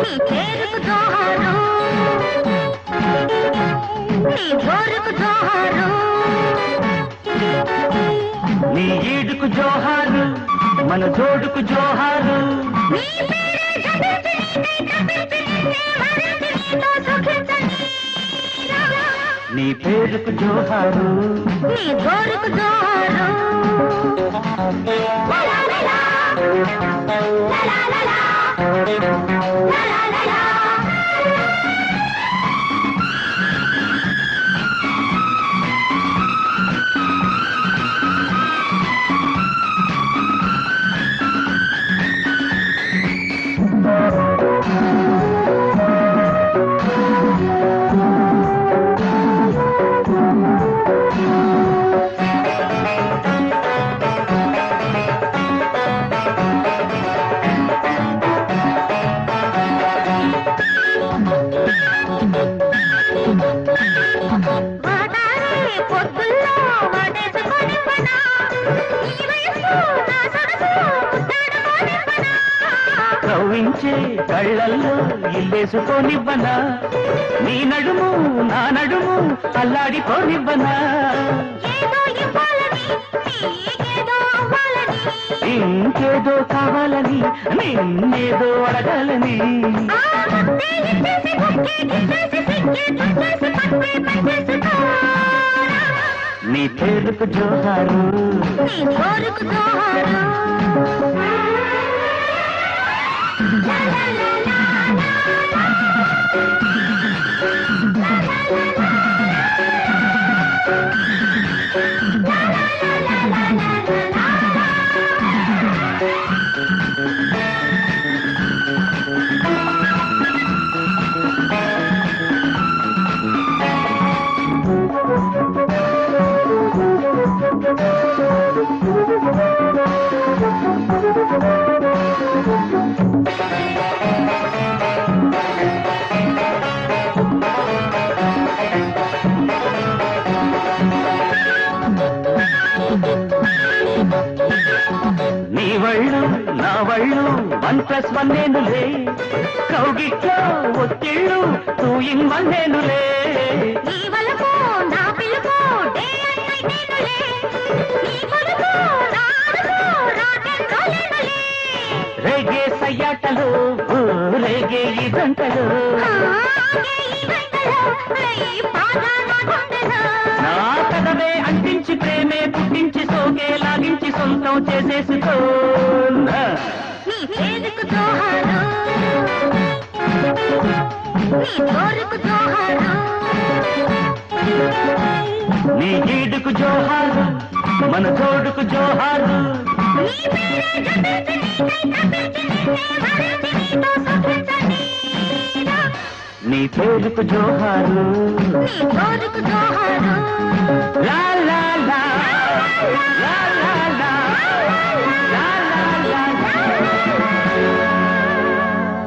నీ పేరుకు జోహారు నీ జోరుకు జోహారు నీ ఈడుకు జోహారు మన జోడుకు జోహారు నీ పేరే జపించి నీకై తపించి నిన్నే మరచి నీతో సుఖించని నీ పేరుకు జోహారు నీ జోరుకు జోహారు లా లా లా లా లా లా లా కవ్వించే కళ్ళల్లో ఇల్లేసుకోనివ్వనా నీ నడుము నా నడుము అల్లాడిపోనివ్వనా ఇంకేదో కావాలని నిన్నేదో అడగాలని నీ పేరుకు జోహారు నీ జోరుకు జోహారు లా లా లా లా నీ వళ్ళు నా వళ్ళు 1+1 నేనులే కౌగిట్లో ఒత్తిళ్ళు 2-in-1 నేనులే నీ వలకు నా పిలుపు డే అండ్ నైట్ నేనులే నీ కొలుకు నా అరుపు రాత్రంతా నేనులే రేగే సయ్యాటలు రేగే ఈ గంటలు నా కథవే అంటించి ప్రేమే పుట్టించి సోకే లాగించి సొంతం చేసేసుకో నీ పేరుకు జోహారు నీ జోరుకు జోహారు నీ ఈడుకు జోహారు మన జోడుకు జోహారు నీ పేరే జపించి నీకై తపించి నిన్నే మరచి నీతో సుఖించని నీ పేరుకు జోహారు నీ జోరుకు జోహారు లా